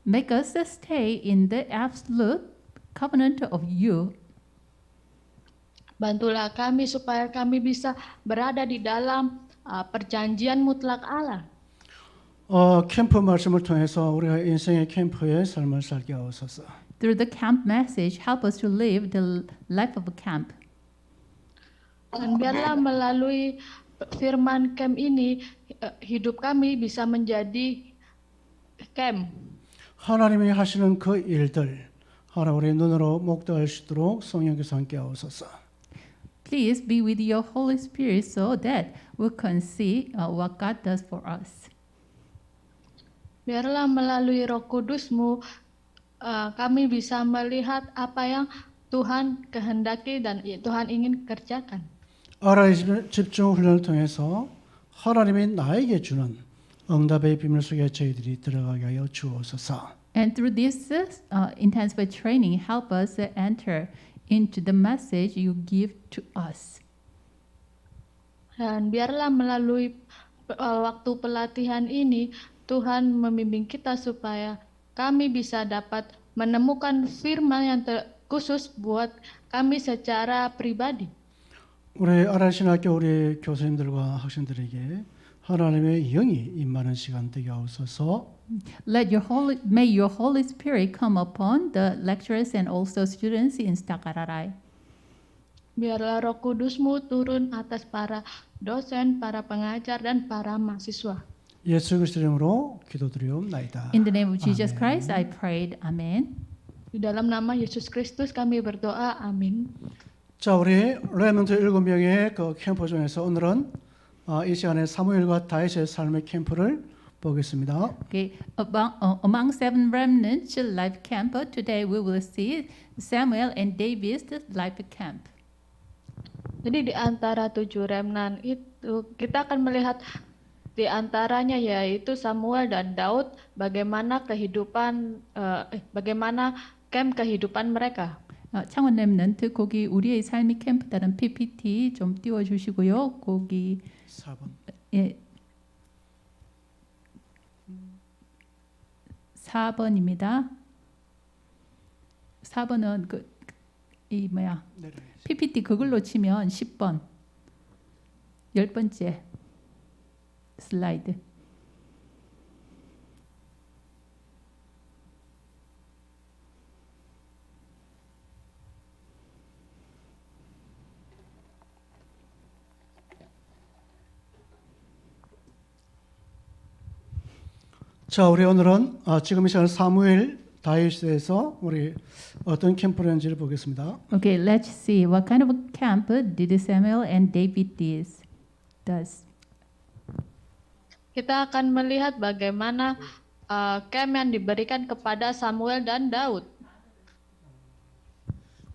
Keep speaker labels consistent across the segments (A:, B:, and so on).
A: make us stay in the absolute covenant of you.
B: Bantulah kami supaya kami bisa berada di dalam perjanjian mutlak Allah.
C: 캠프 말씀을 통해서 우리가 인생의 캠프의 삶을 살게 하옵소서.
A: Through the camp message, help us to live the life of a camp.
B: Dan biarlah melalui firman camp ini hidup kami bisa menjadi camp.
C: 하나님이 하시는 그 일들 하나 우리의 눈으로 목도할 수 있도록 성령께서 함께 하옵소서.
A: Please be with your Holy Spirit so that we can see what God does for us.
B: Biarlah melalui Roh Kudus-Mu kami bisa melihat apa yang Tuhan kehendaki dan Tuhan ingin kerjakan.
C: 알아의 집중 훈련을 통해서 하나님이 나에게 주는 응답의 비밀 속에 저희들이 들어가게 하여 주옵소서.
A: And through this intensive training, help us enter into the message you give to us.
B: Dan biarlah melalui waktu pelatihan ini Tuhan membimbing kita supaya kami bisa dapat menemukan firman yang khusus buat kami secara pribadi.
C: 우리 아라신학교 우리 교수님들과 학생들에게 하나님의 영이 임하는 시간 되게 하옵소서.
A: May your Holy Spirit come upon the lecturers and also students in Stakararai.
B: Biarlah Roh Kudus-Mu turun atas para dosen, para pengajar dan para mahasiswa.
C: 예수 그리스도 이름으로 기도드리옵나이다.
A: In the name of Jesus
C: 아멘.
A: Christ, I prayed. Amen.
B: Di dalam nama Yesus Kristus kami berdoa. Amin.
C: 자, 우리 레몬트 7명의 그 캠프 중에서 오늘은 이 시간에 사무엘과 다윗의 삶의 캠프를 보겠습니다.
A: Okay, among 7 remnants life camp, today we will see Samuel and David's life camp.
B: Jadi di antara 7 remnan itu kita akan melihat di antaranya yaitu Samuel dan Daud bagaimana camp kehidupan mereka.
A: 창원 렘넌트 거기 우리의 삶의 캠프다는 PPT 좀 띄워주시고요. 거기
C: 4번.
A: 예, 4번입니다. 4번은 이 뭐야? PPT 그걸로 치면 10번. 10번째 슬라이드.
C: 자, 우리 오늘은 지금 이 시간 사무엘 다윗에서 우리 어떤 캠프를 했는지를 보겠습니다.
A: Okay, let's see what kind of a camp did Samuel and David does.
B: Kita akan melihat bagaimana camp yang diberikan kepada Samuel dan Daud.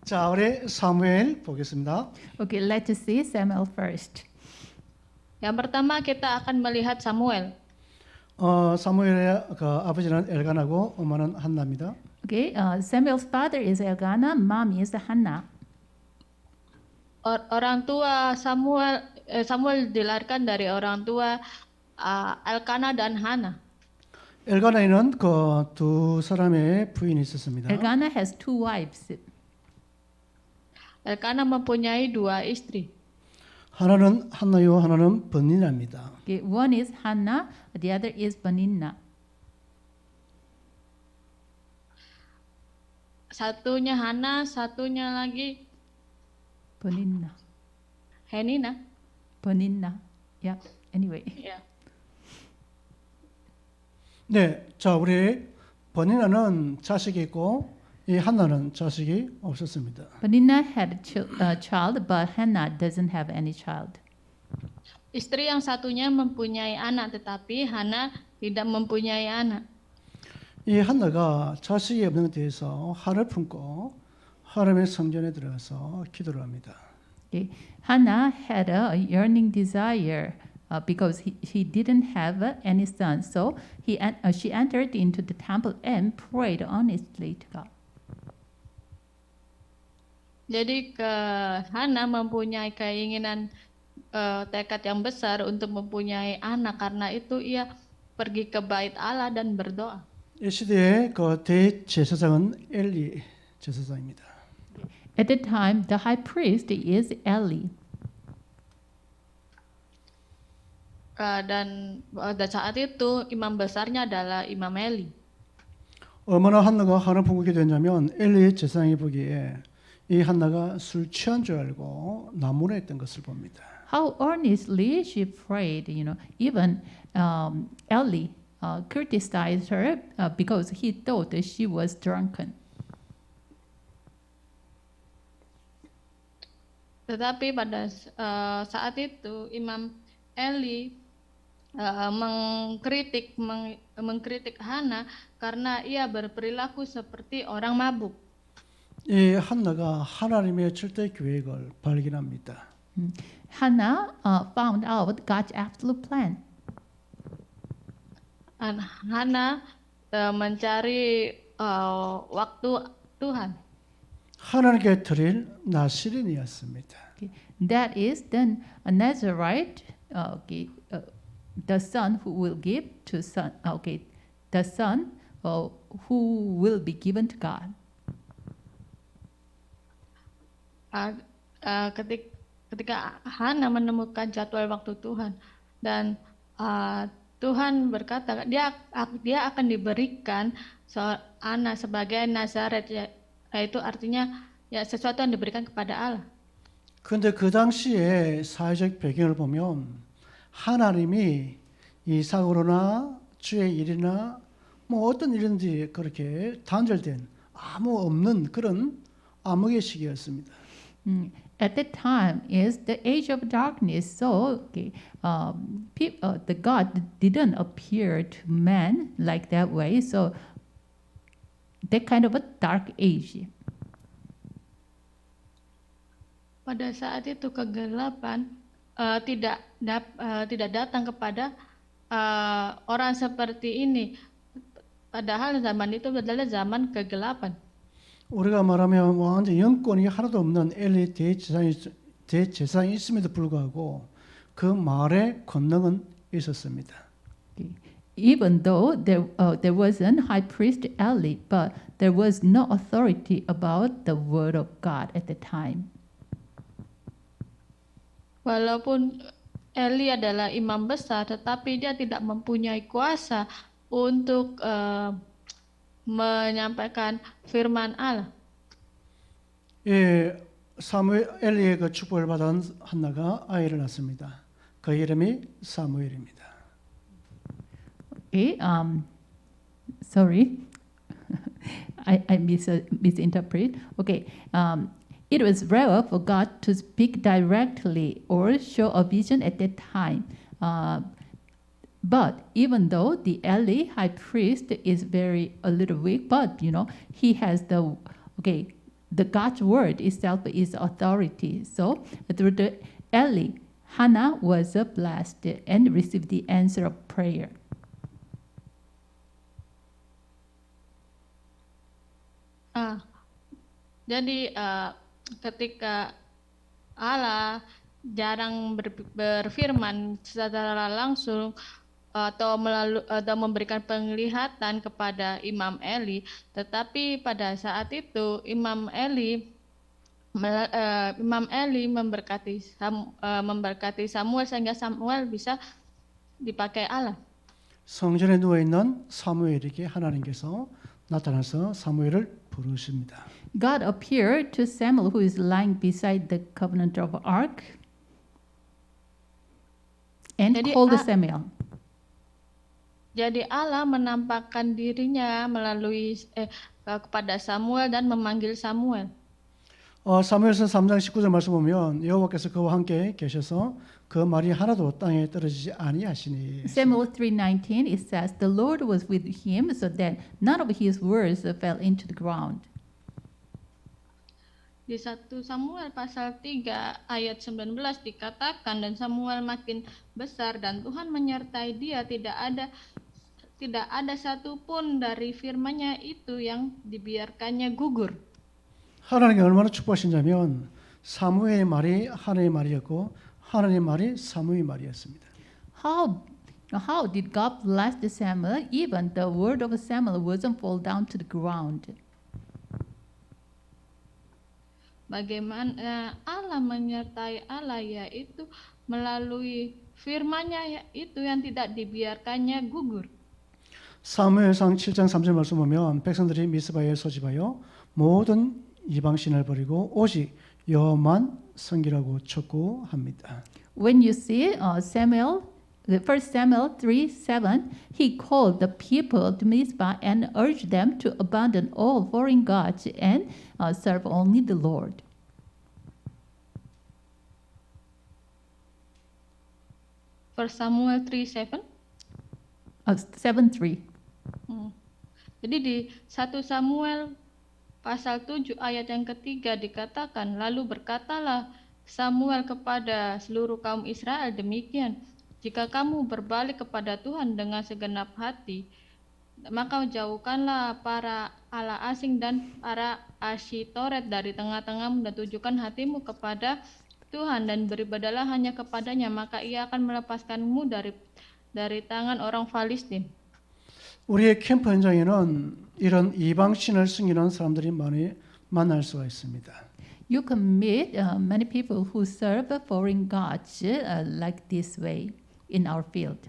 C: 자, 우리 사무엘 보겠습니다.
A: Okay, let's see Samuel first.
B: Yang pertama kita akan melihat Samuel.
C: 사무엘의 그 아버지는 엘간하고 엄마는 한나입니다.
A: Okay, Samuel's father is Elkanah, mom is Hannah.
B: Orang tua Samuel dilahirkan dari orang tua Elkanah dan Hannah.
C: 엘가나에는 그 두 사람의 부인이 있었습니다.
A: Elkanah has 2 wives.
B: Elkanah mempunyai 2 istri.
C: 하나는 한나요, 하나는 버니나입니다.
A: Okay, one is Hannah, the other is Peninnah.
B: Satunya Hannah, satunya lagi
A: Peninnah.
B: Henina.
A: Peninnah. Yeah. Anyway.
B: Ya.
C: 네, 자 우리 버니나는 자식이 있고 이 한나는 자식이 없었습니다.
A: Peninnah had a child, but Hannah doesn't have any child.
B: Istri yang satunya mempunyai anak, tetapi Hannah tidak mempunyai anak.
C: 이 한나가 자식이 없는 데 대해서 화를 품고 하나님의 성전에 들어가서 기도를 합니다.
A: Okay. Hannah had a yearning desire because he didn't have any son, so she entered into the temple and prayed honestly to God.
B: Jadi Hannah mempunyai keinginan tekad yang besar untuk mempunyai anak, karena itu ia pergi ke bait Allah dan berdoa.
C: 이 시대의 그 대제사장은 엘리 제사장입니다.
A: At the time, the high priest is Eli.
B: Dan saat itu imam besarnya adalah Imam Eli.
C: 얼마나 한나가 한을 품게 됐냐면 엘리 제사장이 보기에 이 한나가 술 취한 줄 알고 나무라했던 것을 봅니다.
A: How earnestly she prayed, even Eli criticized her because he thought that she was drunken.
B: Tetapi pada saat itu Imam Eli mengkritik Hana karena ia berperilaku seperti orang mabuk.
C: 이 한나가 하나님의 절대 계획을 발견합니다.
A: Hannah found out God's absolute plan.
B: Hana mencari waktu Tuhan.
C: 하나님께 드릴 나시린이었습니다.
A: Okay. That is the Nazarite, the son who will give to son. The son who will be given to God.
B: Ketika Hana menemukan jadwal waktu Tuhan dan Tuhan berkata dia akan diberikan anak sebagai Nazaret, yaitu artinya sesuatu yang diberikan kepada Allah.
C: 그런데 그 당시에 사회적 배경을 보면 하나님이 이 사고로나 주의 일이나 뭐 어떤 일인지 그렇게 단절된 아무 없는 그런 암흑의 시기였습니다.
A: At that time is the age of darkness, so the God didn't appear to man like that way. So that kind of a dark age.
B: Pada saat itu kegelapan tidak datang kepada orang seperti ini. Padahal zaman itu adalah zaman kegelapan.
C: 우리가 말하면 완전 영권이 하나도 없는 엘리 대제사장이 있음에도 불구하고 그 말에 권능은 있었습니다.
A: Okay. Even though there was an high priest Eli, but there was no authority about the word of God at the time.
B: Walaupun Eli adalah imam besar, tetapi dia tidak mempunyai kuasa untuk menyampaikan firman Allah.
C: 예, 사무엘 엘리의 그 축복을 받은 한나가 아이를 낳습니다. 그 이름이 사무엘입니다.
A: Okay, sorry, I misinterpret. Okay, it was rare for God to speak directly or show a vision at that time. But even though the Eli high priest is a little weak, but he has the God's word itself is authority. So through the Eli, Hannah was blessed and received the answer of prayer.
B: Jadi ketika Allah jarang berfirman secara langsung atau memberikan penglihatan kepada Imam Eli, tetapi pada saat itu Imam Eli memberkati Samuel sehingga Samuel bisa dipakai Allah.
C: 성전에 누워 있는 사무엘에게 하나님께서 나타나서 사무엘을 부르십니다.
A: God appeared to Samuel, who is lying beside the covenant of ark, and
B: Jadi
A: called Samuel.
B: Jadi Allah menampakkan dirinya melalui kepada Samuel dan memanggil Samuel.
C: 사무엘서 3장 19절 말씀 보면 여호와께서 그와 함께 계셔서 그 말이 하나도 땅에 떨어지지 아니하시니.
A: Samuel 3:19 it says the Lord was with him so that none of his words fell into the ground.
B: Di 1 Samuel pasal 3 ayat 19 dikatakan dan Samuel makin besar dan Tuhan menyertai dia, tidak ada satupun dari firman-Nya itu yang dibiarkannya gugur.
C: 하나님이 얼마나 축복하신다면 사무엘의 말이 하나님의 말이었고 하나님의 말이 사무엘의 말이었습니다.
A: How Now, how did God bless the Samuel? Even the word of Samuel wasn't fall down to the ground.
B: Bagaimana Allah menyertai Allah, yaitu melalui firman-Nya itu yang tidak dibiarkannya gugur.
C: 사무엘상 7장 3절 말씀 보면 백성들이 미스바에 소집하여 모든 이방신을 버리고 오직 여호와만 섬기라고 촉구합니다.
A: When you see the first Samuel 3:7, he called the people to Mizpah and urged them to abandon all foreign gods and serve only the Lord.
B: First Samuel 3:7.
A: 7:3.
B: Jadi di 1 Samuel pasal 7 ayat yang ketiga dikatakan, lalu berkatalah Samuel kepada seluruh kaum Israel demikian, jika kamu berbalik kepada Tuhan dengan segenap hati, maka jauhkanlah para Allah asing dan para Asyitoret dari tengah-tengahmu dan tujukan hatimu kepada Tuhan dan beribadalah hanya kepadanya, maka ia akan melepaskanmu dari tangan orang Filistin.
C: 우리의 캠프 현장에는 이런 이방신을 섬기는 사람들이 많이 만날 수가 있습니다.
A: You can meet many people who serve foreign gods like this way in our field.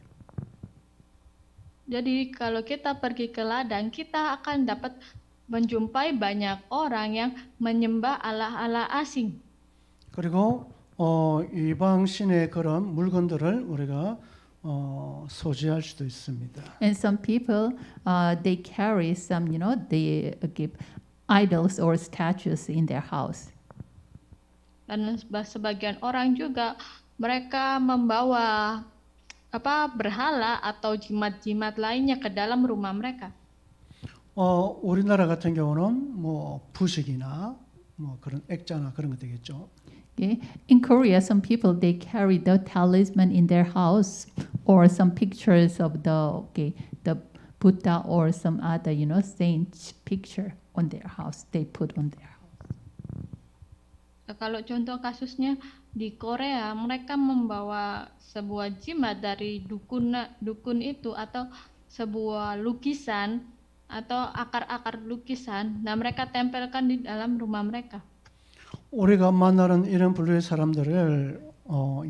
B: Jadi kalau kita pergi ke ladang, kita akan dapat menjumpai banyak orang yang menyembah Allah-Allah asing.
C: 그리고 이방신의 그런 물건들을 우리가 소지할 수도 있습니다.
A: And some people, they carry some, they give idols or statues in their house.
B: Dan sebagian orang juga mereka membawa berhala atau jimat-jimat lainnya ke dalam rumah mereka.
C: 우리나라 같은 경우는 뭐 부식이나 뭐 그런 액자나 그런 거 되겠죠.
A: Okay. In Korea, some people they carry the talisman in their house or some pictures of the Buddha or some other saint picture on their house. They put on their house.
B: Kalau contoh kasusnya di Korea, mereka membawa sebuah jimat dari dukun itu atau sebuah lukisan atau akar-akar lukisan, nah mereka tempelkan di dalam rumah mereka.
C: 우리가 만나는 이런 분류의 사람들을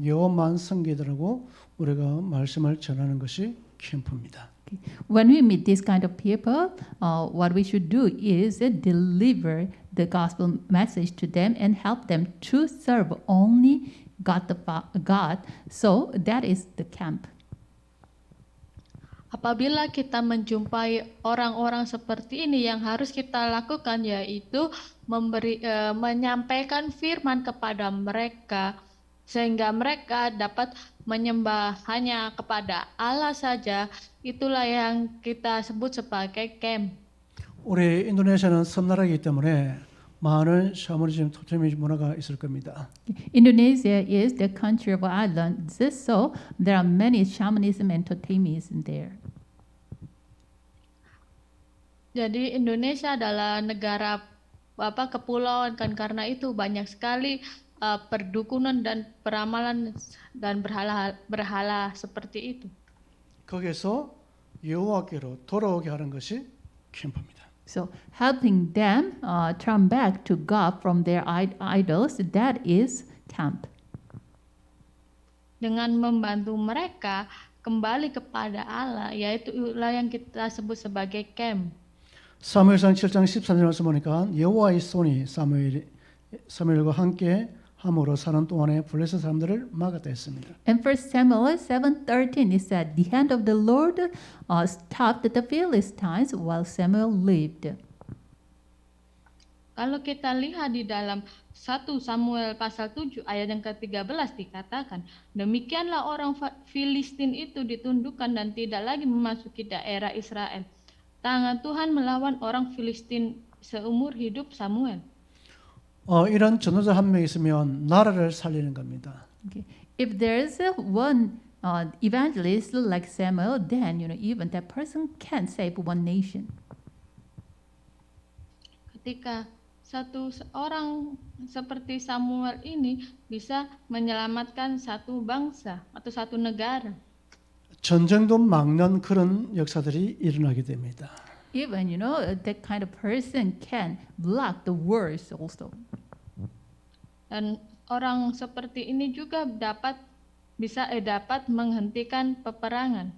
C: 여호와만 섬기더라고 우리가 말씀을 전하는 것이 캠프입니다.
A: Okay. When we meet this kind of people, what we should do is deliver the gospel message to them and help them to serve only God. So that is the camp.
B: Apabila kita menjumpai orang-orang seperti ini, yang harus kita lakukan yaitu menyampaikan firman kepada mereka sehingga mereka dapat menyembah hanya kepada Allah saja. Itulah yang kita sebut sebagai camp.
C: 우리 인도네시아는 섬나라이기 때문에 많은 샤머니즘, 토테미즘 문화가 있을 겁니다.
A: Indonesia is the country of islands, so there are many shamanism and totemism there.
B: Jadi Indonesia adalah negara kepulauan kan, karena itu banyak sekali perdukunan dan peramalan dan berhala seperti itu.
C: 거기서 여호와께로 돌아오게 하는 것이 캠프입니다.
A: So helping them turn back to God from their idols, that is camp.
B: Dengan membantu mereka kembali kepada Allah, yaitu yang kita sebut sebagai camp.
C: 사무엘상 7장 13절 말씀 보니까 여호와의 손이 사무엘과 함께 함으로 사는 동안에 블레셋 사람들을 막았다 했습니다.
A: In 1 Samuel 7:13 it said, "The hand of the Lord stopped the Philistines while Samuel lived."
B: Kalau kita lihat di dalam 1 Samuel pasal 7 ayat yang ke-13 dikatakan, demikianlah orang Filistin itu ditundukkan dan tidak lagi memasuki daerah Israel. Tangan Tuhan melawan orang Filistin seumur hidup Samuel.
C: 이런 전도자 한 명 있으면 나라를 살리는 겁니다.
A: Okay. If there's one evangelist like Samuel, then even that person can save one nation.
B: Ketika satu orang seperti Samuel ini bisa menyelamatkan satu bangsa atau satu negara.
C: 전쟁도 막는 그런 역사들이 일어나게 됩니다.
A: Even, that kind of person can block the wars also.
B: Dan orang seperti ini juga dapat menghentikan peperangan.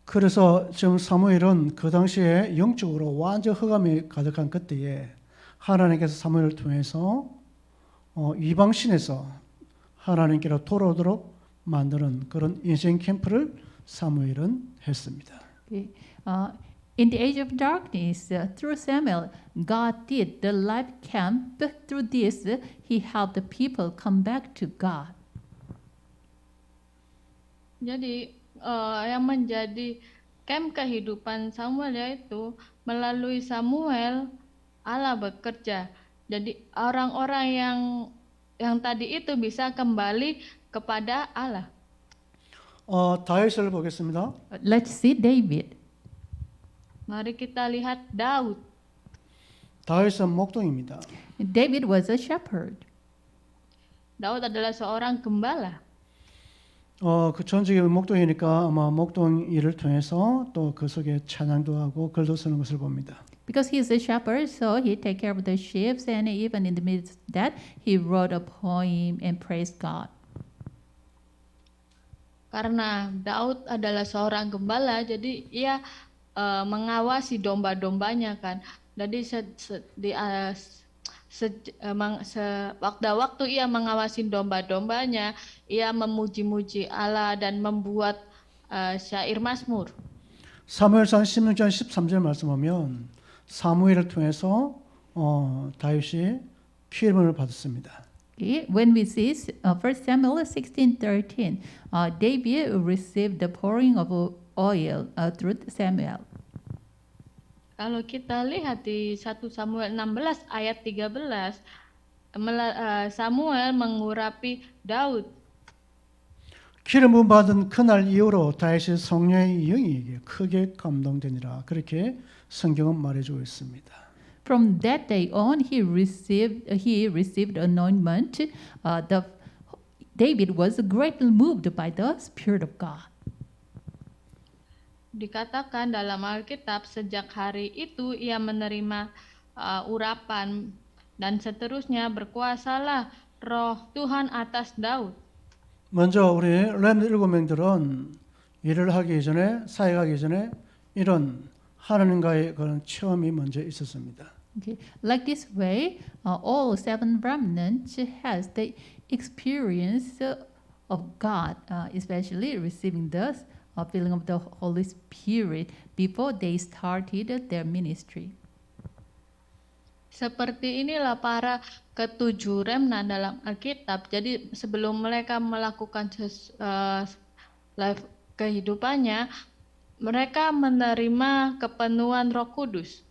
C: 그래서 지금 사무엘은 그 당시에 영적으로 완전 흑암이 가득한 그때에 하나님께서 사무엘을 통해서 이방신에서 하나님께로 돌아오도록 만드는 그런 인생 캠프를 사무엘은 했습니다.
A: Okay. In the age of darkness, through Samuel, God did the life camp. Through this, He helped the people come back to God.
B: Jadi yang menjadi camp kehidupan Samuel yaitu melalui Samuel Allah bekerja. Jadi orang-orang yang tadi itu bisa kembali kepada Allah.
C: 다윗을 보겠습니다.
A: Let's see David.
B: Mari kita lihat Daud.
C: 다윗은 목동입니다.
A: David was a shepherd.
B: Daud adalah seorang gembala.
C: 그 전직이 목동이니까 아마 목동 일을 통해서 또 그 속에 찬양도 하고 글도 쓰는 것을 봅니다.
A: Because he is a shepherd, so he take care of the sheep, and even in the midst of that, he wrote a poem and praised God.
B: Karena Daud adalah seorang gembala, jadi ia mengawasi domba-dombanya kan. Jadi waktu ia mengawasi domba-dombanya, ia memuji-muji Allah dan membuat syair mazmur.
C: 사무엘상 16장 13절 말씀하면 사무엘을 통해서 다윗이 피임을 받았습니다.
A: Okay. When we see 1 Samuel 16:13, David received the pouring of oil through Samuel.
B: Kalau kita lihat di 1 Samuel 16 ayat 13, Samuel mengurapi Daud.
C: 기름 부음 받은 그날 이후로 다윗이 성령의 영이 크게 감동되니라 그렇게 성경은 말해주고 있습니다.
A: From that day on, he received anointment. David was greatly moved by the Spirit of God.
B: Dikatakan dalam Alkitab sejak hari itu ia menerima urapan dan seterusnya berkuasalah Roh Tuhan atas Daud.
C: 먼저 우리 렘 7명들은 일을 하기 전에 사역하기 전에 이런 하나님과의 그런 체험이 먼저 있었습니다.
A: Okay. Like this way, all 7 remnants has the experience of God, especially receiving the feeling of the Holy Spirit before they started their ministry.
B: Seperti inilah para ketujuh remnant dalam Alkitab. Jadi sebelum mereka melakukan life kehidupannya, mereka menerima kepenuhan Roh Kudus.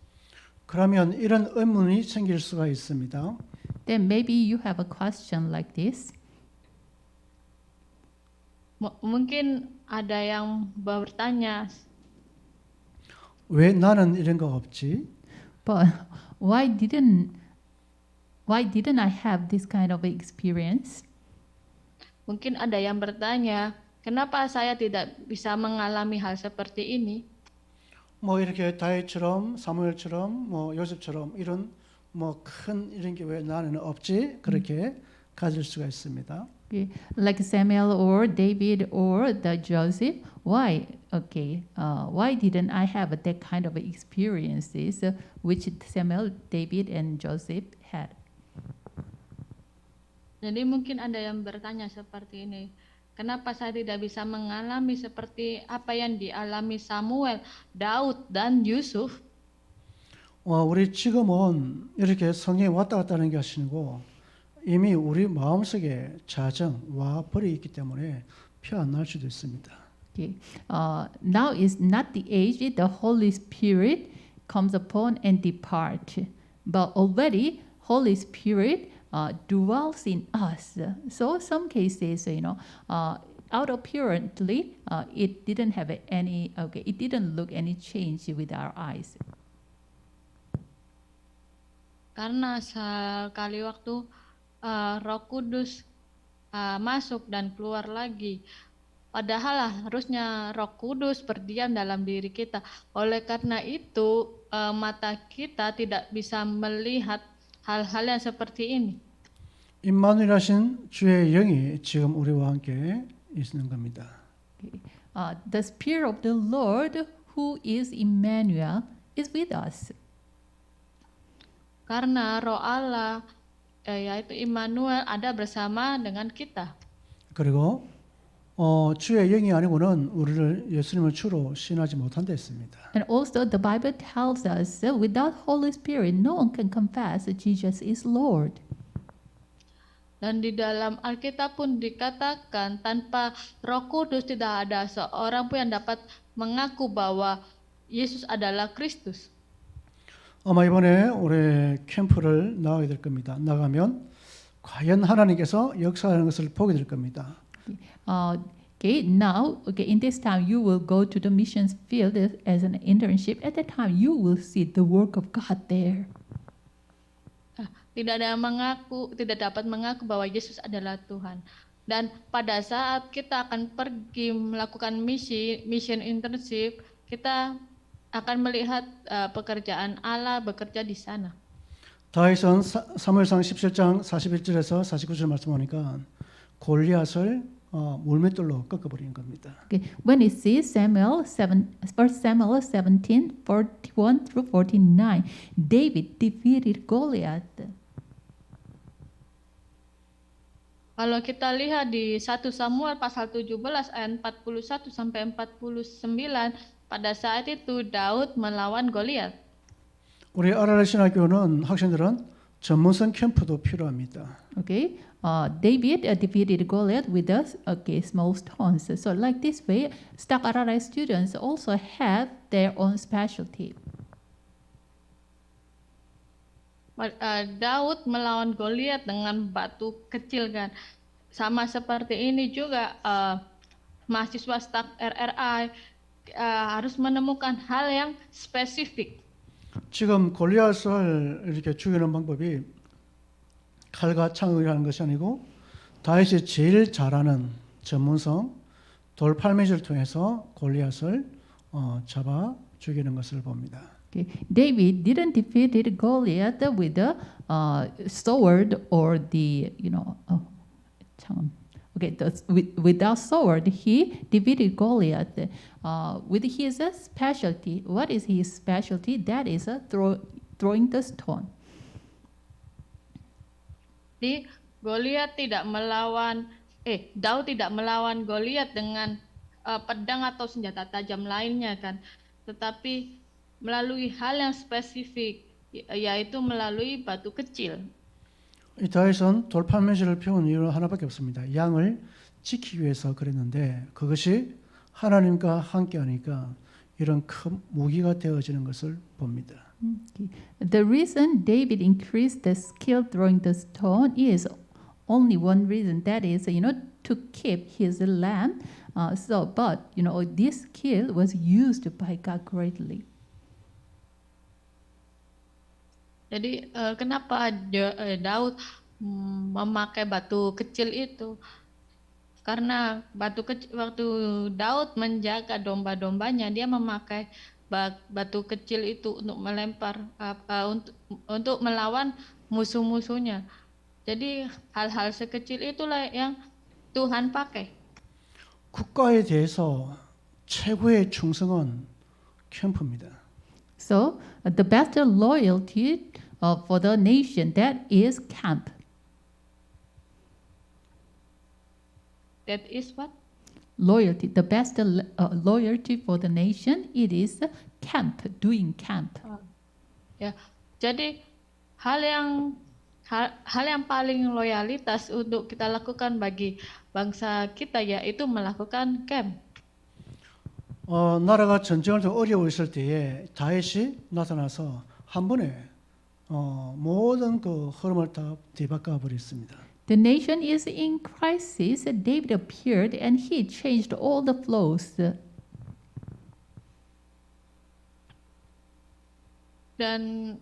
C: 그러면 이런 의문이 생길 수가 있습니다.
A: Then maybe you have a question like this.
B: Mungkin ada yang bertanya,
C: 왜 나는 이런 거 없지?
A: But why didn't I have this kind of experience?
B: mungkin ada yang bertanya, kenapa saya tidak bisa mengalami hal seperti ini?
C: 뭐 이렇게 다윗처럼 사무엘처럼 뭐 요셉처럼 이런 뭐 큰 이런 게 왜 나는 없지? 그렇게 가질 수가 있습니다.
A: Okay. Like Samuel or David or the Joseph, why? Okay, why didn't I have that kind of experiences which Samuel, David, and Joseph had?
B: Jadi mungkin ada yang bertanya seperti ini, kenapa saya tidak bisa mengalami seperti apa yang dialami Samuel, Daud, dan Yusuf?
C: 우리 지금은 이렇게 성령이 왔다 갔다 하는 게 아니고 이미 우리 마음속에 자정 와 버리 있기 때문에 표 안 날 수도 있습니다.
A: Okay. Now is not the age the Holy Spirit comes upon and depart, but already Holy Spirit dwells in us. So some cases, out apparently, it didn't have any. Okay, it didn't look any change with our eyes.
B: Karena sekali waktu Roh Kudus masuk dan keluar lagi, Padahal harusnya Roh Kudus berdiam dalam diri kita. Oleh karena itu, mata kita tidak bisa melihat hal-hal yang seperti ini.
C: 임마누엘하신 주의 영이 지금 우리와 함께 있는 겁니다.
A: The Spirit of the Lord, who is Emmanuel, is with us.
B: Karena Roh Allah, yaitu Immanuel, ada bersama dengan kita.
C: 그리고 주의 영이 아니고는 우리를 예수님을 주로 신하지 못한다 했습니다.
A: And also, the Bible tells us that without Holy Spirit, no one can confess that Jesus is Lord.
B: Dan di dalam Alkitab pun dikatakan tanpa Roh Kudus tidak ada seorang pun yang dapat mengaku bahwa Yesus adalah Kristus.
C: 아마 이번에 올해 캠프를 나가게 될 겁니다. 나가면 과연 하나님께서 역사하는 것을 보게 될 겁니다.
A: In this time, you will go to the missions field as an internship. At that time, you will see the work of God there.
B: Tidak dapat mengaku bahwa Yesus adalah Tuhan. Dan pada saat kita akan pergi melakukan mission internship, kita akan melihat pekerjaan Allah bekerja di sana.
C: 다윗은 사무엘상 17장 41절에서 49절 말씀하니까 골리앗을 물맷돌로 꺾어버린 겁니다.
A: Okay. When it says Samuel 1 Samuel 17, 41 through 49, David defeated Goliath.
B: Kalau kita lihat di 1 Samuel pasal 17 ayat 41 sampai 49, pada saat itu Daud melawan Goliat.
C: 우리 아라라 신학교는 학생들은 전문성 캠프도 필요합니다.
A: Okay, David defeated Goliath with small stones. So like this way, Stuck Ararai students also have their own specialty.
B: Daud melawan Goliat dengan batu kecil kan. Sama seperti ini juga mahasiswa Stuck RRI harus menemukan hal yang spesifik.
C: 지금 골리앗을 이렇게 죽이는 방법이 칼과 창을 하는 것이 아니고 다윗이 제일 잘하는 전문성 돌팔매질을 통해서 골리앗을 잡아 죽이는 것을 봅니다.
A: Okay. David didn't defeat Goliath with a sword or without sword. He defeated Goliath with his specialty. What is his specialty? That is throwing the stone.
B: Di Daud tidak melawan Goliat dengan pedang atau senjata tajam lainnya kan, tetapi melalui hal yang spesifik, yaitu melalui batu kecil.
C: 이 다윗은 돌팔매질을 배운 이유는 하나밖에 없습니다. 양을 지키기 위해서 그랬는데 그것이 하나님과 함께하니까 이런 큰 무기가 되어지는 것을 봅니다.
A: Okay. The reason David increased the skill throwing the stone is only one reason. That is, to keep his lamb. This skill was used by God greatly.
B: Jadi kenapa Daud memakai batu kecil itu? Karena waktu Daud menjaga domba-dombanya, dia memakai batu kecil itu untuk melempar untuk melawan musuh-musuhnya. Jadi hal-hal sekecil itulah yang Tuhan pakai.
C: 국가에 대해서 최고의 충성은 캠프입니다.
A: So the best loyalty for the nation, that is camp.
B: That is what?
A: Loyalty. The best loyalty for the nation, it is camp, doing camp.
B: Ya, jadi hal yang paling loyalitas untuk kita lakukan bagi bangsa kita yaitu melakukan camp.
C: 나라가 전쟁을 좀 어려워 있을 때에 다윗이 나타나서 한 번에 모든 그 흐름을 다 뒤바꿔 버렸습니다.
A: The nation is in crisis. David appeared and he changed all the flows.
B: Dan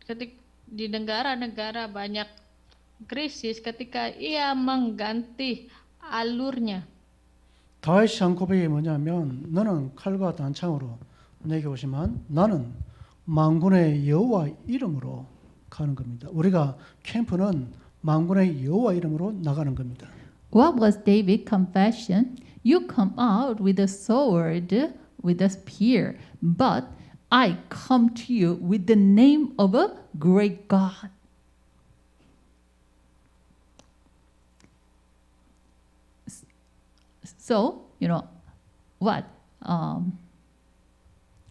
B: ketika di negara-negara banyak krisis, ketika ia mengganti alurnya.
C: 다윗이 한 고백이 뭐냐면 너는 칼과 단창으로 내게 오지만 나는 만군의 여호와 이름으로 가는 겁니다. 우리가 캠프는 만군의 여호와 이름으로 나가는 겁니다.
A: What was David's confession? You come out with a sword, with a spear, but I come to you with the name of a great God. So, what?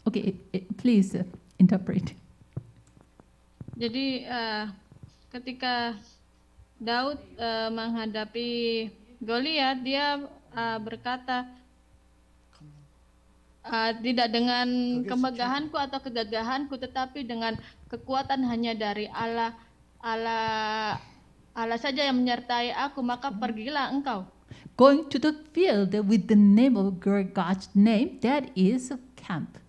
A: Okay, please interpret.
B: Jadi ketika Daud menghadapi Goliat, dia berkata, tidak dengan kemegahanku atau kegagahanku, tetapi dengan kekuatan hanya dari Allah. Allah saja yang menyertai aku, maka pergilah engkau.
A: Going to the field with the name of God's name, that is camp.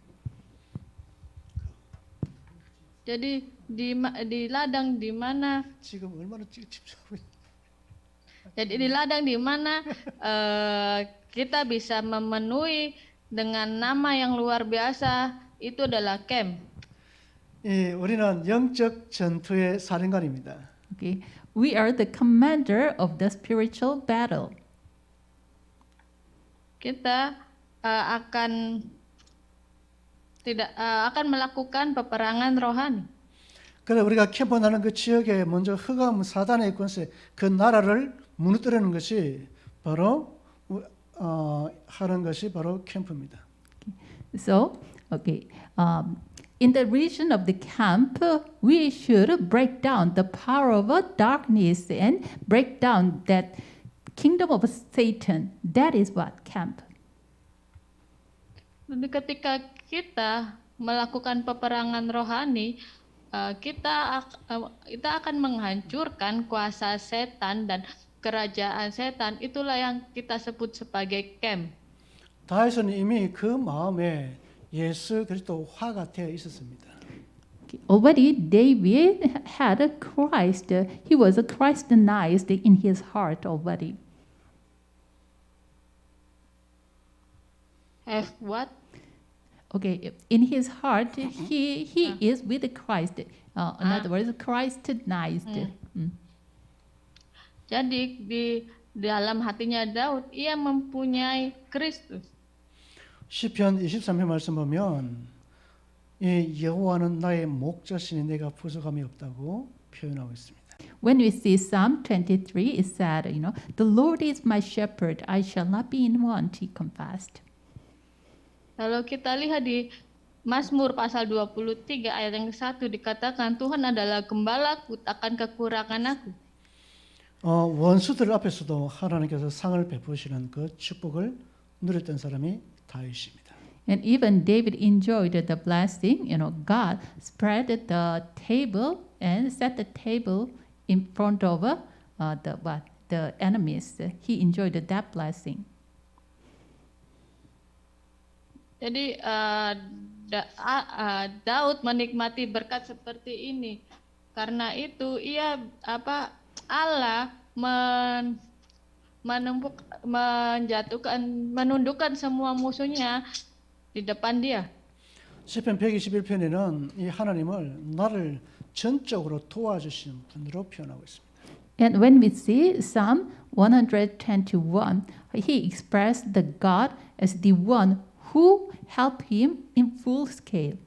B: Jadi di ladang di mana
C: 지금 얼마나 집중하고
B: Jadi di ladang di mana kita bisa memenuhi dengan nama yang luar biasa, itu adalah camp.
C: 우리는 영적 전투의 사령관입니다.
A: Okay, we are the commander of the spiritual battle.
B: Kita akan melakukan peperangan rohani.
C: 그래서 우리가 캠프 나는 그 지역에 먼저 흑암 사단의 권세, 그 나라를 무너뜨리는 것이 바로 하는 것이 바로 캠프입니다.
A: So, okay, in the region of the camp, we should break down the power of darkness and break down that kingdom of Satan. That is what camp.
B: Jadi ketika kita melakukan peperangan rohani, kita akan menghancurkan kuasa setan dan kerajaan setan. Itulah yang kita sebut sebagai camp.
C: 다윗은 이미 그 마음에 예수 그리스도 화가 되어 있었습니다.
A: Already David had a Christ. He was a Christianized in his heart already.
B: Have what?
A: Okay, in his heart, he is with Christ. In other words, Christianized.
B: Jadi di dalam hatinya Daud, ia mempunyai Kristus.
C: 시편 23편 말씀 보면 이 여호와는 나의 목자시니 내가 부족함이 없다고 표현하고 있습니다.
A: When we see Psalm 23, it said, the Lord is my shepherd, I shall not be in want, he confessed.
B: Kalau kita lihat di Mazmur pasal 23 ayat yang 1 dikatakan Tuhan adalah gembalaku, takkan kekurangan aku.
C: 원수들 앞에서도 하나님께서 상을 베푸시는 그 축복을 누렸던 사람이 다윗입니다.
A: And even David enjoyed the blessing. God spread the table and set the table in front of the enemies. He enjoyed that blessing.
B: Jadi Daud menikmati berkat seperti ini. Karena itu Allah menundukkan semua musuhnya di depan dia.
C: 시편 121편에는 이 하나님을 나를 전적으로 도와주시는 분으로 표현하고 있습니다.
A: And when we see Psalm 121, he expressed the God as the one who helped him in full scale.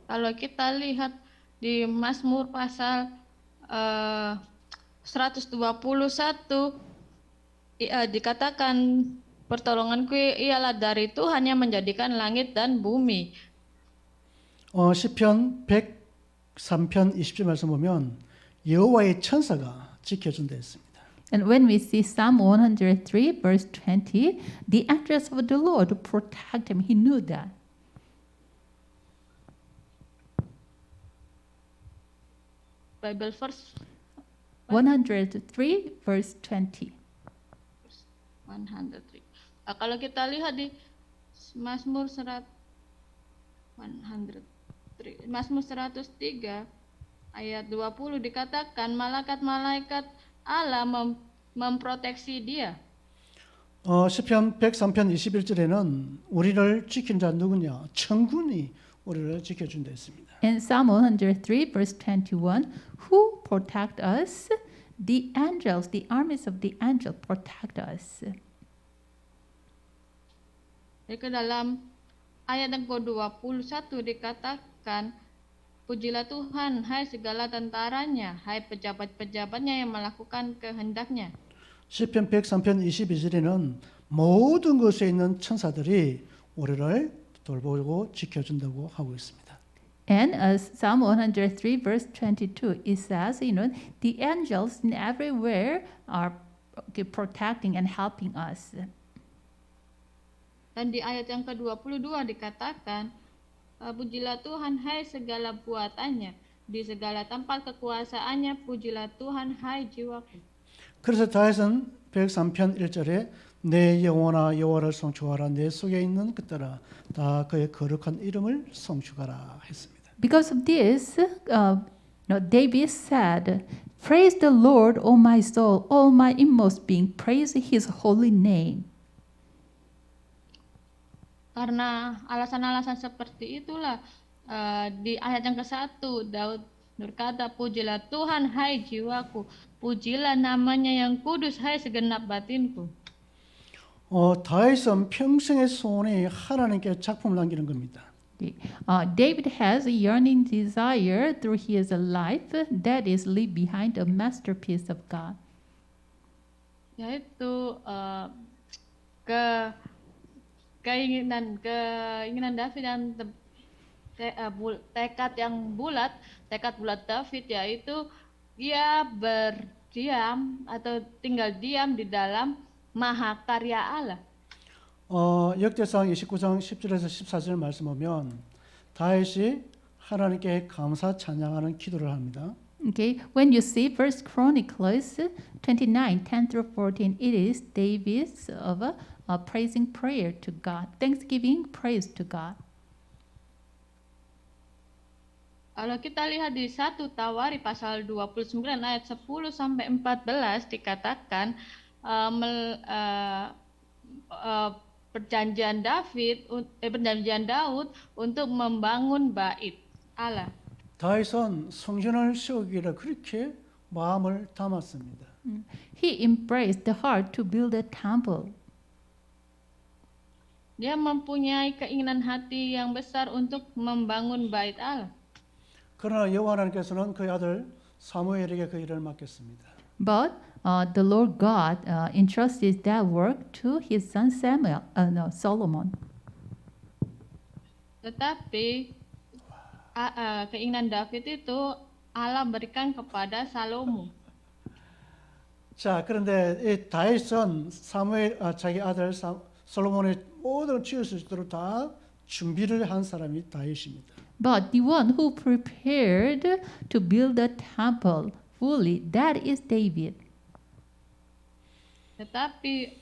B: Kalau kita lihat di Mazmur pasal 121 dikatakan pertolonganku ialah dari Tuhan yang menjadikan langit dan bumi.
C: 시편 103편 20절 말씀 보면 여호와의 천사가 지켜준다 했습니다.
A: And when we see Psalm 103, verse 20, the angels of the Lord protect him. He knew that.
B: Bible verse
A: 103, verse 20.
B: 103. Kalau kita lihat di Mazmur 103 ayat 20 dikatakan malaikat-malaikat Allah memproteksi dia.
C: 시편 103편 21절에는 우리를 지킨 자 누구냐? 천군이 우리를 지켜준다 했습니다.
A: In Psalm 103, verse 21, who protect us? The angels, the armies of the angel protect us.
B: Jadi dalam ayat yang ke-21 dikatakan, pujilah Tuhan, hai segala tentaranya, hai pejabat-pejabatnya yang melakukan kehendaknya.
C: 시편 103편 22절에는 모든 것에 있는 천사들이 우리를 돌보고 지켜준다고 하고 있습니다.
A: And Psalm 103, verse 22, it says, the angels in everywhere are protecting and helping us.
B: Dan di ayat yang ke-22 dikatakan, pujilah Tuhan, hai segala buatannya, di segala tempat kekuasaannya, pujilah Tuhan, hai jiwaku.
C: 그래서 다윗은 103편 1절에 내 영혼아 여호와를 송축하라 내 속에 있는 것들아 다 그의 거룩한 이름을 송축하라 했습니다.
A: Because of this, David said, praise the Lord, O my soul, all my inmost being, praise his holy name.
B: Karena alasan-alasan seperti itulah di ayat yang ke-1 Daud berkata, pujilah Tuhan hai jiwaku, pujilah namanya yang kudus hai segenap batinku.
C: 다윗은 평생의 소원이 하나님께 작품을 남기는 겁니다.
A: David has a yearning desire through his life that is leave behind a masterpiece of God.
B: Yaitu keinginan David dan tekad bulat David, yaitu dia berdiam atau tinggal diam di dalam mahakarya Allah.
C: 역대상 29장 10절에서 14절 말씀 보면 다윗이 하나님께 감사 찬양하는 기도를 합니다.
A: Okay, when you see First Chronicles 29, 10 through 14, it is David's of a praising prayer to God, thanksgiving praise to God.
B: Kalau kita lihat di 1 Tawari pasal 29 ayat 10 sampai 14 dikatakan perjanjian Daud untuk membangun bait Allah.
C: 다윗은 성전을 세우기를 그렇게 마음을 담았습니다.
A: He embraced the heart to build a temple.
B: Dia mempunyai keinginan hati yang besar untuk membangun bait Allah.
C: 그러나 여호와 하나님께서는 그의 아들 사무엘에게 그 일을 맡겼습니다.
A: But the Lord God entrusted that work to his son Solomon.
B: Tetapi keinginan David itu Allah berikan kepada Salomo.
C: 자, 그런데 이 다윗은 자기 아들 솔로몬의 모든 지을 수 있도록 다 준비를 한 사람이 다윗입니다.
A: But the one who prepared to build the temple fully, that is David.
B: Tetapi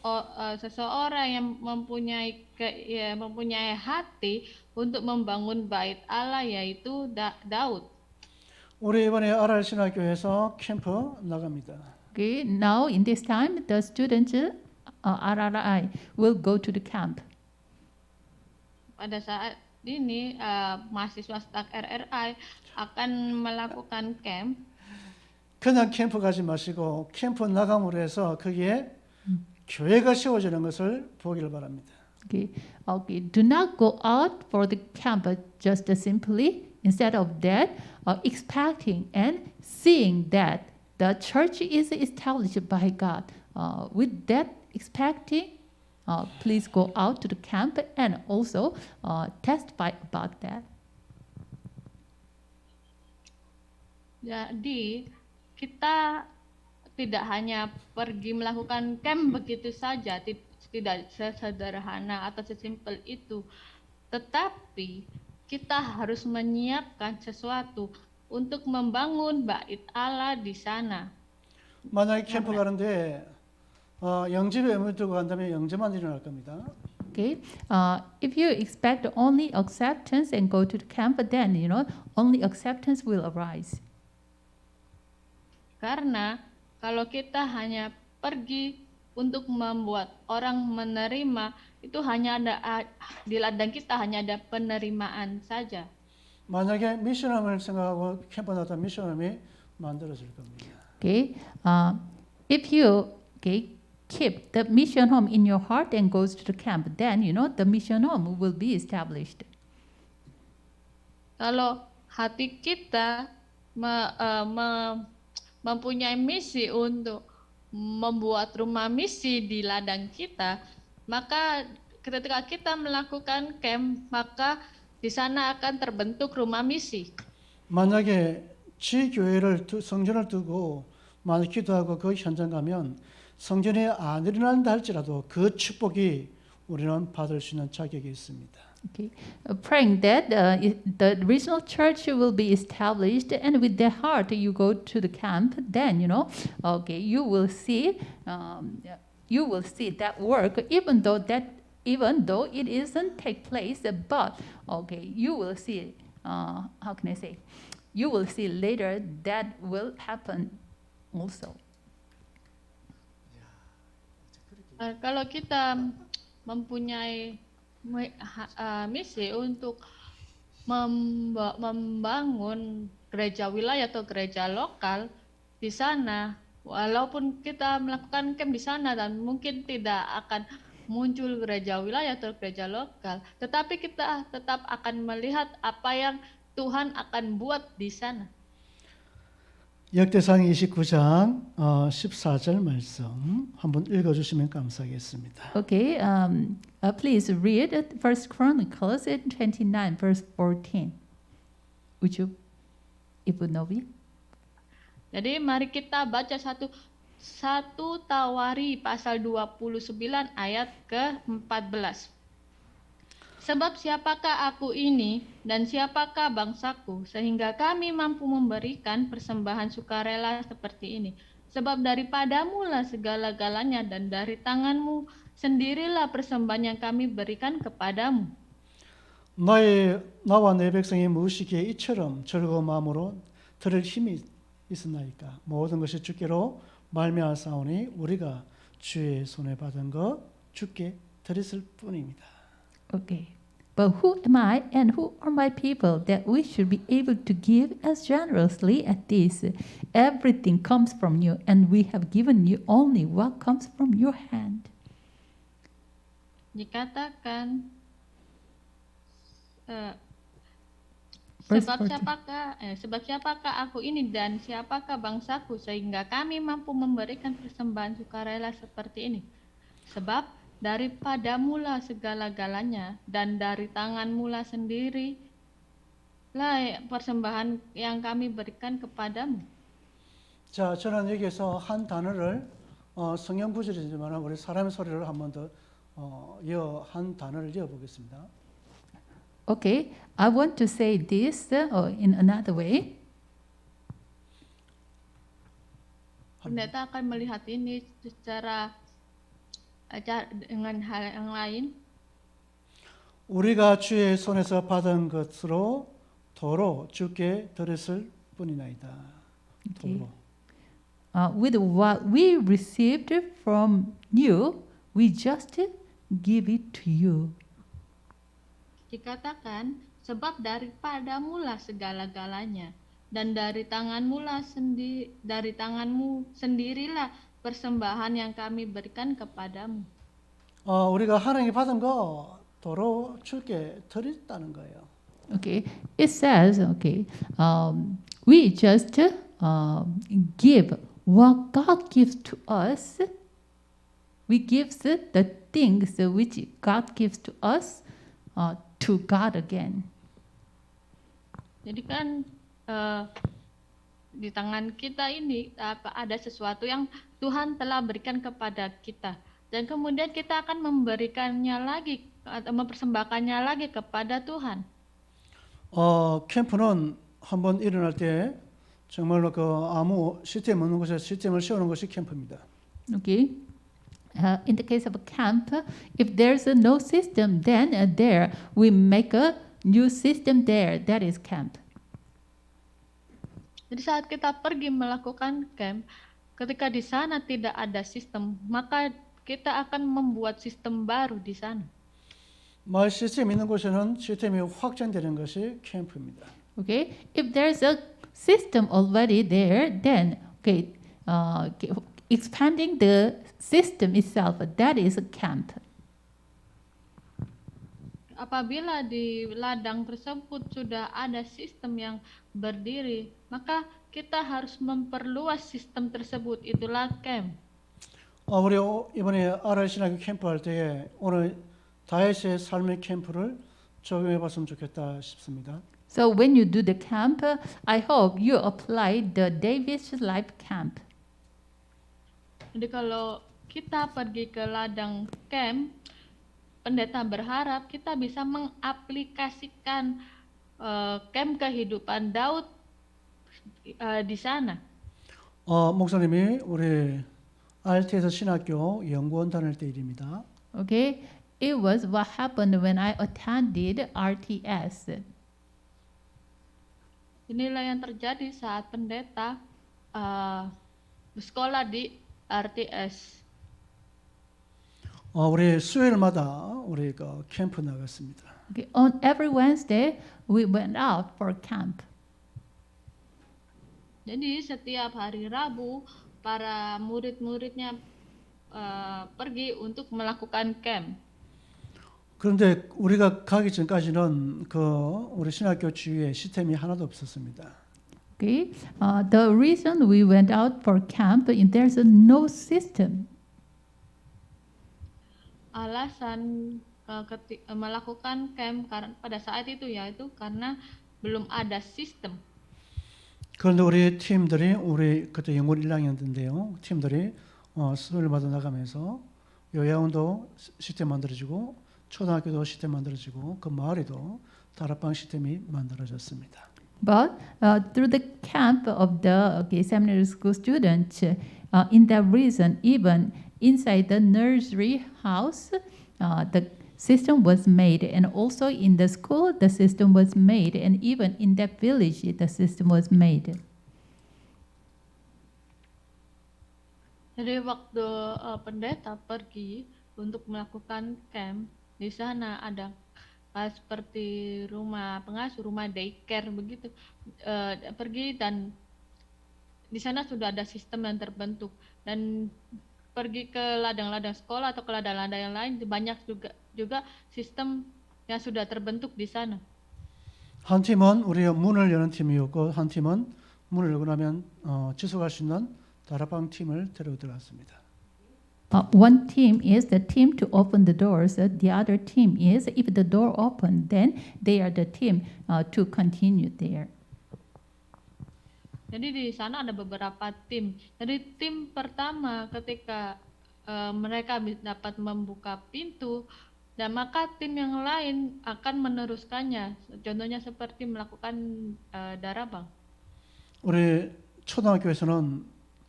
B: seseorang yang mempunyai hati untuk membangun bait Allah yaitu Daud.
C: 우리 이번에 RR 신학교에서 캠프 나갑니다.
A: Okay, now in this time, the students RRI will go to the camp.
B: Pada saat ini mahasiswa STAK RRI akan melakukan camp.
C: 그냥 캠프 가지 마시고 캠프 나감으로 해서 거기에 교회가 세워지는 것을 보기를 바랍니다.
A: Okay, do not go out for the camp just simply. Instead of that, expecting and seeing that the church is established by God. With that expecting, please go out to the camp and also testify about that.
B: Jadi kita tidak hanya pergi melakukan camp begitu saja, tidak sesederhana atau sesimpel itu, tetapi kita harus menyiapkan sesuatu untuk membangun bait Allah di sana.
C: 만약에 캠프 가는데 영접에 의무를 두고 간다면 영접만 일어날 겁니다.
A: Okay, if you expect only acceptance and go to the camp, then only acceptance will arise.
B: Karena kalau kita hanya pergi untuk membuat orang menerima, itu hanya ada di ladang kita hanya ada penerimaan saja.
C: 만약에 미션홈을 생각하고 캠프 나왔다 미션홈이 만들어질 겁니다.
A: Okay, if you keep the mission home in your heart and goes to the camp, then the mission home will be established.
B: Kalau hati kita mempunyai misi untuk membuat rumah misi di ladang kita, maka ketika kita melakukan camp, maka di sana akan terbentuk rumah misi.
C: 만약에 지교회를 성전을 두고 만약 기도하고 그 현장 가면 성전이 안 일어난다 할지라도 그 축복이 우리는 받을 수 있는 자격이 있습니다.
A: Okay, praying that the regional church will be established, and with their heart you go to the camp, then you will see that work, even though it isn't take place, but you will see you will see later that will happen also.
B: Kalau kita mempunyai misi untuk membangun gereja wilayah atau gereja lokal di sana, walaupun kita melakukan camp di sana dan mungkin tidak akan muncul gereja wilayah atau gereja lokal, tetapi kita tetap akan melihat apa yang Tuhan akan buat di sana.
C: 역대상 29장 14절 말씀 한번 읽어주시면 감사하겠습니다.
A: Okay, please read First Chronicles 29 verse 14. Would you, Ibu Novi?
B: Jadi mari kita baca satu Tawari pasal 29 ayat ke-14. Sebab siapakah aku ini dan siapakah bangsaku sehingga kami mampu memberikan persembahan sukarela seperti ini. Sebab daripadamulah segala-galanya dan dari tanganmu sendirilah persembahan yang kami berikan kepadamu.
C: 나와 내 백성이 무엇이기에 이처럼 즐거운 마음으로 들을 힘이 있었나이까. 모든 것이 주께로 말미암았사오니 우리가 주의 손에 받은 것 주께 드렸을 뿐입니다.
A: Okay. But who am I and who are my people that we should be able to give as generously as this? Everything comes from you, and we have given you only what comes from your hand.
B: Dikatakan
A: Verse
B: sebab siapakah aku ini dan siapakah bangsaku sehingga kami mampu memberikan persembahan sukarela seperti ini. Sebab daripadamulah segala-galanya dan dari tanganmulah sendiri lah persembahan yang kami berikan kepadamu.
C: 자, 저는 여기에서 한 단어를 성경 구절이지만 우리 사람의 소리를 한 번 더 한 단어를 이어보겠습니다.
A: Okay, I want to say this in another way.
B: Pendeta akan melihat ini secara dengan hal yang lain.
C: 우리가 주의 손에서 받은 것으로 도로 주께 드렸을 뿐이나이다.
A: Okay.
C: 도로.
A: With what we received from you, we just give it to you.
B: Dikatakan, sebab daripadamulah segala-galanya dan dari tanganmu sendirilah persembahan yang kami berikan kepadamu.
C: 우리가 하나님께 받은 거 도로 주께 드렸다는 거예요.
A: Okay, it says, we just give what God gives to us. We give the things which God gives to us to God again.
B: Jadi kan di tangan kita ini ada sesuatu yang Tuhan telah berikan kepada kita, dan kemudian kita akan memberikannya lagi atau mempersembahkannya lagi kepada Tuhan.
C: 캠프는 한번 일어날 때 정말로 아무 시스템 없는 곳에 시스템을 세우는 것이 캠프입니다.
A: Okay. In the case of a camp, if there's no system, then there we make a new system there. That is camp.
B: Jadi saat kita pergi melakukan camp, ketika di sana tidak ada sistem, maka kita akan membuat sistem baru di sana.
C: 마을 시스템이 있는 곳에는 시스템이 확장되는 것이 캠프입니다.
A: Okay, if there's a system already there, then expanding the system itself, that is a camp.
B: Apabila di ladang tersebut sudah ada sistem yang berdiri, maka kita harus memperluas sistem tersebut. Itulah camp.
C: 우리 이번에 RR 신학교 캠프 할 때에 오늘 다윗의 삶의 캠프를 적용해 봤으면 좋겠다 싶습니다.
A: So when you do the camp, I hope you apply the David's life camp.
B: Jadi kalau kita pergi ke ladang camp, pendeta berharap kita bisa mengaplikasikan camp kehidupan Daud di sana.
C: 목사님이 우리 RT에서 신학교 연구원 다닐 때 일입니다.
A: Okay, it was what happened when I attended RTS.
B: Inilah yang terjadi saat pendeta bersekolah di RTS.
C: 우리 수요일마다 우리 캠프 나갔습니다.
A: Okay, on every Wednesday, we went out for camp.
B: Jadi setiap hari Rabu para murid-muridnya pergi untuk melakukan camp.
C: 그런데 우리가 가기 전까지는 우리 신학교 주위에 시스템이 하나도 없었습니다.
A: Okay, the reason we went out for camp, there's no system.
B: Alasan melakukan camp pada saat itu yaitu karena belum ada sistem.
C: 그런데 우리 팀들이 우리 그때 영월 1학년인데요. 팀들이 수요일마다 나가면서 요양원도 시스템 만들어지고 초등학교도 시스템 만들어지고 그 마을에도 다락방 시스템이 만들어졌습니다.
A: But through the camp of the seminary school students, in that reason, even inside the nursery house, the system was made, and also in the school, the system was made, and even in that village, the system was made.
B: Jadi waktu pendeta pergi untuk melakukan camp, di sana ada seperti rumah pengasuh, rumah daycare begitu, pergi dan di sana sudah ada sistem yang terbentuk, dan pergi ke ladang-ladang sekolah atau ke ladang-ladang yang lain banyak juga sistem yang sudah terbentuk di sana.
C: 한 팀은 우리 문을 여는 팀이었고 한 팀은 문을 열고 나면 지속할 수 있는 다락방 팀을 데리고 들어갔습니다.
A: One team is the team to open the doors. The other team is, if the door open, then they are the team to continue there.
B: Jadi di sana ada beberapa tim. Jadi tim pertama ketika mereka dapat membuka pintu, dan maka tim yang lain akan meneruskannya. Contohnya seperti melakukan darabang.
C: 우리 초등학교에서는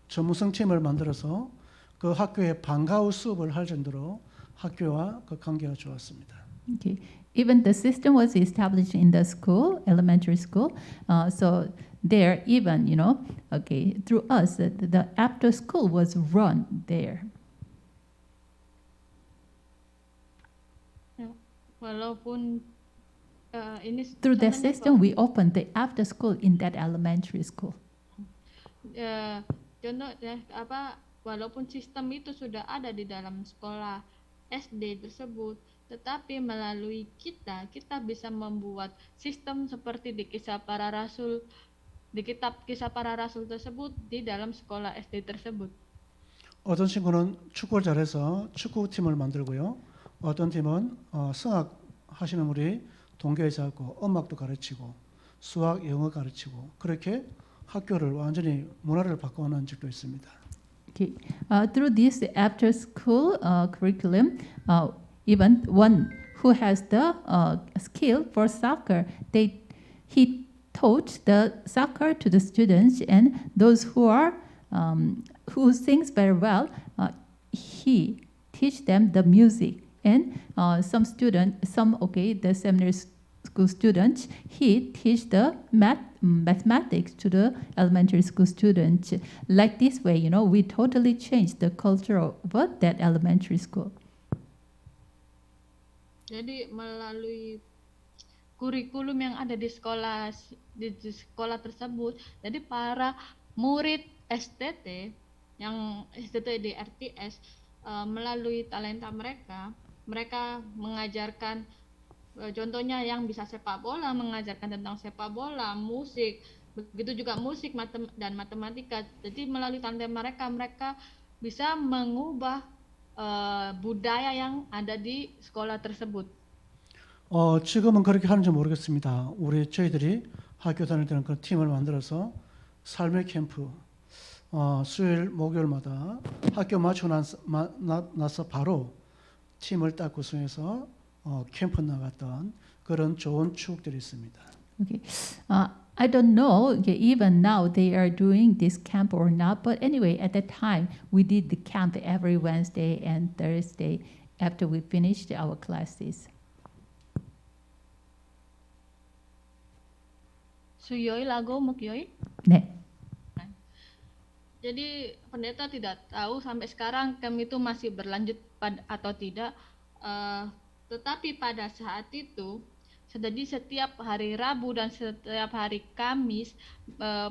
C: 전문성 팀을 만들어서 그 학교에 방과후 수업을 할 정도로 학교와 그 관계가 좋았습니다.
A: Okay. Even the system was established in the school, elementary school. So there, even through us, the after school was run there.
B: Walaupun ini
A: Through that system, we opened the after school in that elementary school.
B: Walaupun sistem itu sudah ada di dalam sekolah SD tersebut, tetapi melalui kita bisa membuat sistem seperti di Kisah Para Rasul, di kitab Kisah Para Rasul tersebut di dalam sekolah SD tersebut.
C: 어떤 친구는 축구를 잘해서 축구팀을 만들고요. 어떤 팀은 성악 하시는 우리 동교에서 하고 음악도 가르치고 수학, 영어 가르치고 그렇게 학교를 완전히 문화를 바꿔놓은 적도 있습니다.
A: Okay. Through this after school curriculum, even one who has the skill for soccer, he taught the soccer to the students, and those who sings very well, he teach them the music. And the seminary school students, he teach the mathematics to the elementary school students. Like this way, we totally changed the culture of that elementary school.
B: Jadi melalui kurikulum yang ada di sekolah tersebut, jadi para murid STT yang STT di RTS melalui talenta mereka mengajarkan contohnya yang bisa sepak bola, mengajarkan tentang sepak bola, musik, begitu juga musik dan matematika. Jadi melalui talenta mereka bisa mengubah budaya yang ada di sekolah tersebut.
C: 지금은 그렇게 하는지 모르겠습니다. 저희들이 학교 다닐 때는 그 팀을 만들어서 삶의 캠프, 수요일, 목요일마다 학교 마치고 나서 바로 팀을 딱 구성해서 캠프 나갔던 그런 좋은 추억들이 있습니다.
A: Okay. I don't know even now they are doing this camp or not, but anyway, at that time we did the camp every Wednesday and Thursday after we finished our classes.
B: Suyoy lago mukyoy.
A: 네.
B: Jadi pendeta tidak tahu sampai sekarang camp itu masih berlanjut atau tidak, tetapi pada saat itu jadi setiap hari Rabu dan setiap hari Kamis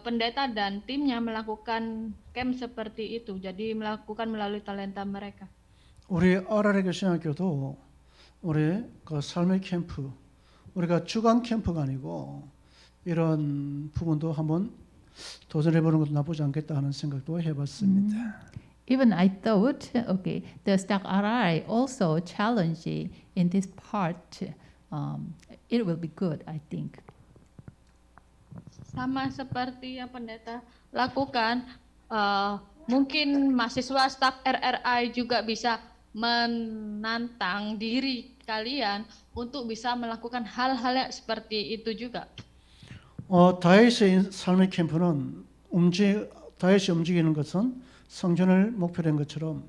B: pendeta dan timnya melakukan camp seperti itu. Jadi melakukan melalui talenta mereka.
C: 우리 아라레교 신학교도 우리 그 삶의 캠프, 우리가 주간 캠프가 아니고 이런 부분도 한번 도전해보는 것도 나쁘지 않겠다 하는 생각도 해봤습니다.
A: Even I thought, okay, the Stack RI also challenging in this part. It will be good, I think.
B: Sama seperti yang pendeta lakukan, mungkin mahasiswa Stack RRI juga bisa menantang diri kalian untuk bisa melakukan hal-hal yang seperti itu juga.
C: 다윗의 삶의 캠프는 다윗이 움직이는 것은 성전을 목표로 한 것처럼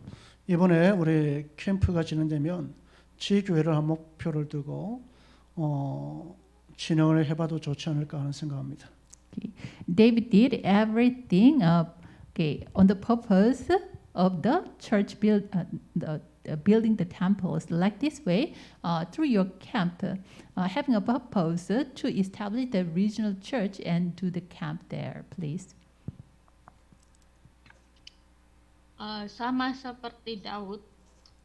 C: 이번에 우리 캠프가 진행되면 지교회를 한 목표를 두고 진행을 해봐도 좋지 않을까 하는 생각합니다.
A: Okay. David did everything on the purpose of the church building the temples. Like this way, through your camp, having a purpose to establish the regional church and do the camp there, please.
B: Sama seperti Daud,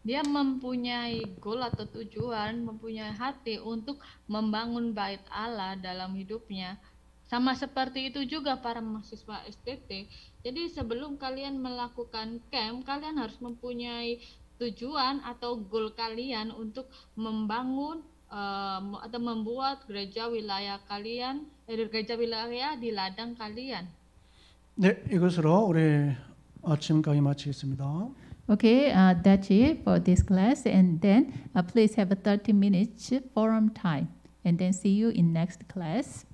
B: dia mempunyai goal atau tujuan, mempunyai hati untuk membangun bait Allah dalam hidupnya. Sama seperti itu juga para mahasiswa STT. Jadi sebelum kalian melakukan camp, kalian harus mempunyai tujuan atau goal kalian untuk membangun atau membuat gereja wilayah kalian, gereja wilayah di ladang kalian.
C: 네, 이것으로 우리 아침 강의 마치겠습니다.
A: Okay, that's it for this class, and then please have a 30 minutes forum time, and then see you in next class.